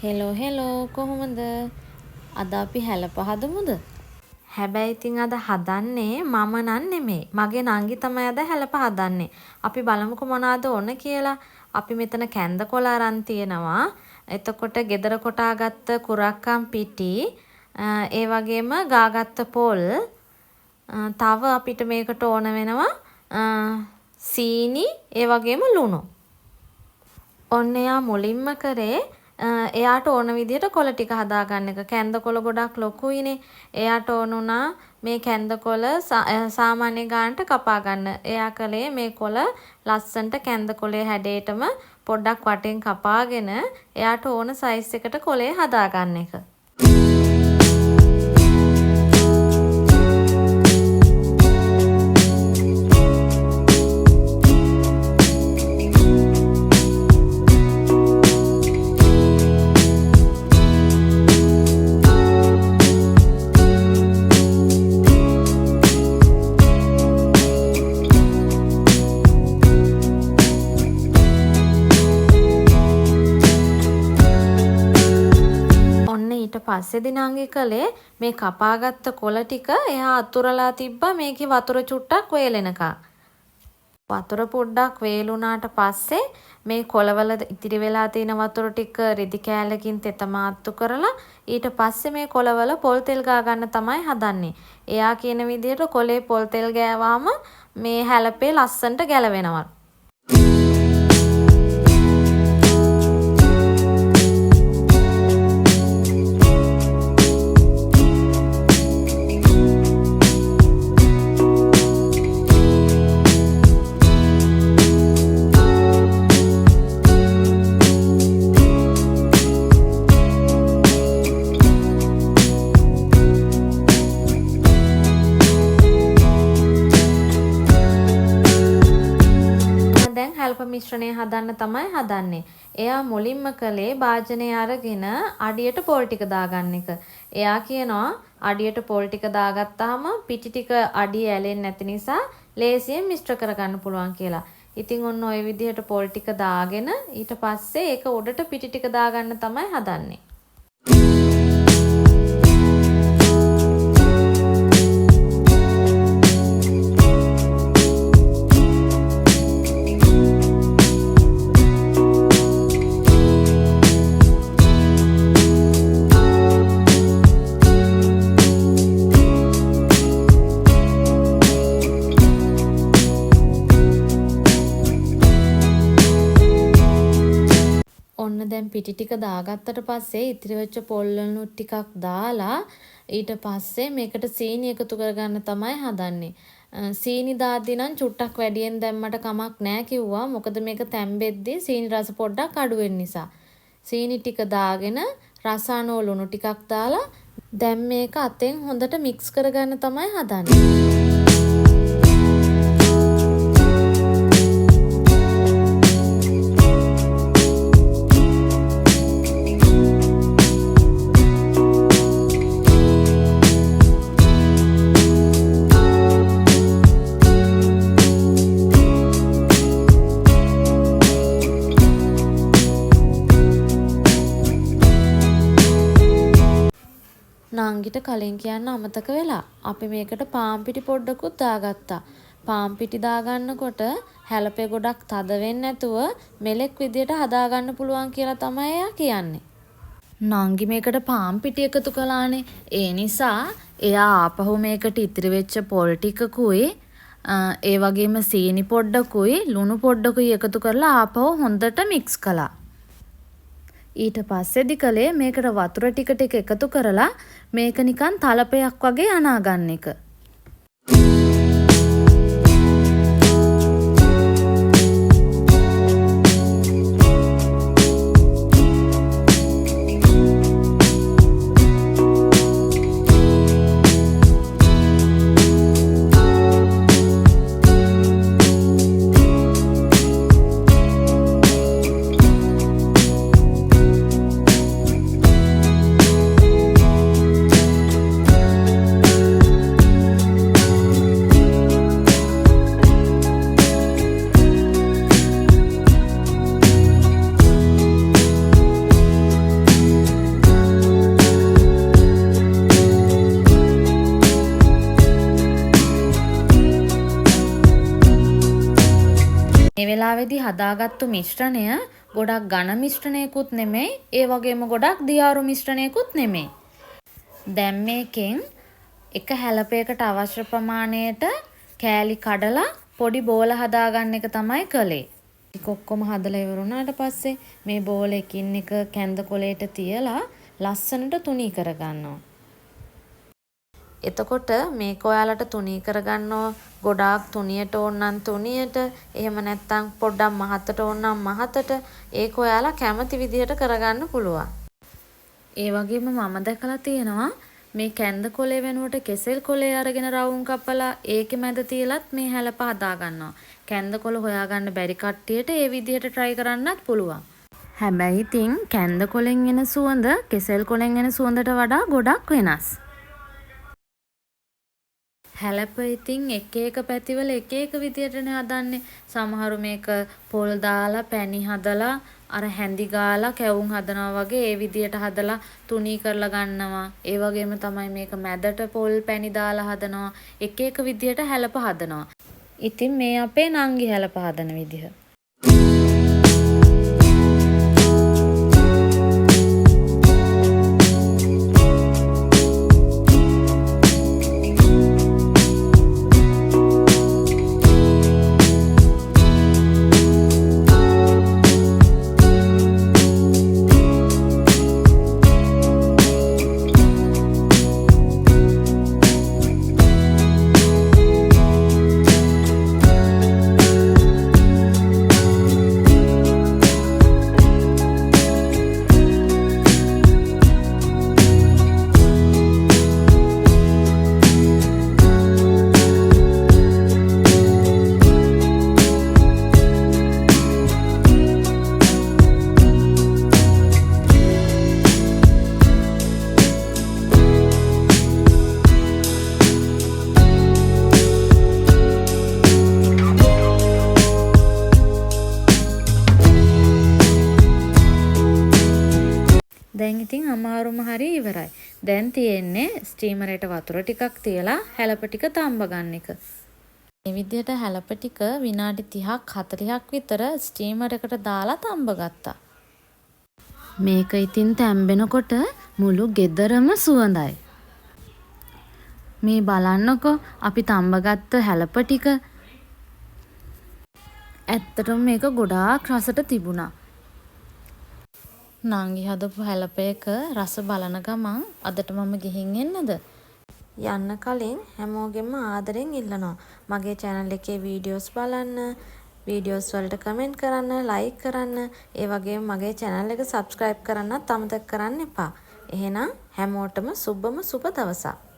Hello කොහොමද? අද අපි හැලප හදමුද? හැබැයි ඉතින් අද හදන්නේ මම නන් නෙමෙයි. මගේ නංගි තමයි අද හැලප හදන්නේ. අපි බලමුකෝ මොනවද ඕන කියලා. අපි මෙතන කැන්ද කොළ අරන් තියෙනවා. එතකොට ගෙදර කොටාගත්ත කුරක්කම් පිටි, ඒ වගේම ගාගත්ත පොල්, තව අපිට මේකට ඕන වෙනවා සීනි, ඒ වගේම ලුණු. ඔන්න එයා මුලින්ම කරේ එයාට ඕන විදිහට කොළ ටික හදාගන්න එක. කැන්ද කොළ ගොඩක් ලොකුයිනේ. එයාට ඕන උනා මේ කැන්ද කොළ සාමාන්‍ය ගානට කපා ගන්න. එයා කලේ මේ කොළ ලස්සන්ට කැන්ද කොළේ හැඩයටම පොඩ්ඩක් වටෙන් කපාගෙන එයාට ඕන සයිස් එකට කොළේ හදාගන්න එක. පස්සේ දිනාංගි කලේ මේ කපාගත්ත කොළ ටික එයා අතුරලා තිබ්බා මේකේ වතුර චුට්ටක් වේලෙනකම්. වතුර පොඩ්ඩක් වේලුණාට පස්සේ මේ කොළවල ඉතිරි වෙලා තියෙන වතුර ටික රෙදි කෑල්ලකින් තෙතමාත්තු කරලා ඊට පස්සේ මේ කොළවල පොල් තෙල් ගා ගන්න තමයි හදන්නේ. එයා කියන විදිහට කොළේ පොල් තෙල් ගෑවාම මේ හැලපේ ලස්සන්ට ගැලවෙනවා. හැලප මිශ්‍රණය හදන්න තමයි හදන්නේ. එයා මුලින්ම කලේ භාජනය අරගෙන අඩියට පොල් ටික දාගන්න එක. එයා කියනවා අඩියට පොල් ටික දාගත්තාම පිටි ටික අඩිය ඇලෙන්නේ නැති නිසා ලේසියෙන් මිශ්‍ර කරගන්න පුළුවන් කියලා. ඉතින් ඔන්න ඔය විදිහට පොල් ටික දාගෙන ඊට පස්සේ ඒක උඩට පිටි ටික දාගන්න තමයි හදන්නේ. දැන් පිටි ටික දාගත්තට පස්සේ ඉතිරි වෙච්ච පොල් ලුණු ටිකක් දාලා ඊට පස්සේ මේකට සීනි එකතු කරගන්න තමයි හදන්නේ. සීනි දාද්දි නම් චුට්ටක් වැඩියෙන් දැම්මට කමක් නැහැ කිව්වා. මොකද මේක තැම්බෙද්දි සීනි රස පොඩ්ඩක් අඩු වෙන නිසා. සීනි ටික දාගෙන රස අනුව ලුණු ටිකක් දාලා දැන් මේක අතෙන් හොඳට මික්ස් කරගන්න තමයි හදන්නේ. නංගිට කලින් කියන්න අමතක වෙලා අපි මේකට පාන් පිටි පොඩ්ඩකුත් දාගත්තා. පාන් පිටි දාගන්නකොට හැලපේ ගොඩක් තද වෙන්නේ නැතුව මෙලෙක් විදියට හදාගන්න පුළුවන් කියලා තමයි එයා කියන්නේ. නංගි මේකට පාන් පිටි එකතු කළානේ. ඒ නිසා එයා ආපහු මේකට ඉතිරි වෙච්ච පොල් ටිකකුයි ඒ වගේම සීනි පොඩ්ඩකුයි ලුණු පොඩ්ඩකුයි එකතු කරලා ආපහු හොඳට මික්ස් කළා. ඊට පස්සේදි කලේ මේකට වතුර ටික එකතු කරලා මේක නිකන් තලපයක් වගේ අනා ගන්න එක. මේ වෙලාවේදී හදාගත්තු මිශ්‍රණය ගොඩක් ඝන මිශ්‍රණයකුත් නෙමෙයි, ඒ වගේම ගොඩක් දියාරු මිශ්‍රණයකුත් නෙමෙයි. දැන් මේකෙන් එක හැලපයකට අවශ්‍ය ප්‍රමාණයට කෑලි කඩලා පොඩි බෝල හදාගන්න එක තමයි කළේ. ටික ඔක්කොම හදලා ඉවරුණාට පස්සේ මේ බෝල එකින් එක කැන්ද කොලේට තියලා ලස්සනට තුනී කරගන්නවා. එතකොට මේක ඔයාලට තුනී කරගන්නවා ගොඩාක් තුනියට ඕන නම් තුනියට, එහෙම නැත්නම් පොඩ්ඩක් මහතට ඕන නම් මහතට, ඒක ඔයාලා කැමති විදිහට කරගන්න පුළුවන්. ඒ වගේම මම දැකලා තියෙනවා මේ කැන්ද කොලේ වෙනුවට කෙසෙල් කොලේ අරගෙන රවුම් කපලා ඒකේ මැද තියලත් මේ හැලප හදා ගන්නවා. කැන්ද කොල හොයාගන්න බැරි කට්ටියට ඒ විදිහට try කරන්නත් පුළුවන්. හැබැයි ඉතින් කැන්ද කොලෙන් එන සුවඳ කෙසෙල් කොලෙන් එන සුවඳට වඩා ගොඩක් වෙනස්. හැලප ඉතින් එක එක පැතිවල එක එක විදියටනේ හදන්නේ. සමහරු මේක පොල් දාලා පැණි හදලා අර හැඳි ගාලා කැවුම් හදනවා වගේ ඒ විදියට හදලා තුනී කරලා ගන්නවා. ඒ වගේම තමයි මේක මැදට පොල් පැණි දාලා හදනවා. එක එක විදියට හැලප හදනවා. ඉතින් මේ අපේ නංගි හැලප හදන විදිහ. දැන් ඉතින් අමාරුම හරි ඉවරයි. දැන් තියෙන්නේ ස්ටීමරේට වතුර ටිකක් තියලා හැලප ටික තම්බ ගන්න එක. මේ විදිහට හැලප ටික විනාඩි 30ක් 40ක් විතර ස්ටීමර් එකට දාලා තම්බ ගත්තා. මේක ඉතින් තැම්බෙනකොට මුළු ගෙදරම සුවඳයි. මේ බලන්නකෝ අපි තම්බගත්ත හැලප ටික. ඇත්තටම මේක ගොඩාක් රසට තිබුණා. නංගි හදපු හැලපයක රස බලන ගමන් අදට මම ගිහින් එන්නද? යන්න කලින් හැමෝගෙම ආදරෙන් ඉල්ලනවා මගේ channel එකේ වීඩියෝස් බලන්න, වීඩියෝස් වලට කමෙන්ට් කරන්න, ලයික් කරන්න, ඒ වගේම මගේ channel එක subscribe කරන්නත් අමතක කරන්න එපා. එහෙනම් හැමෝටම සුබම සුබ දවසක්.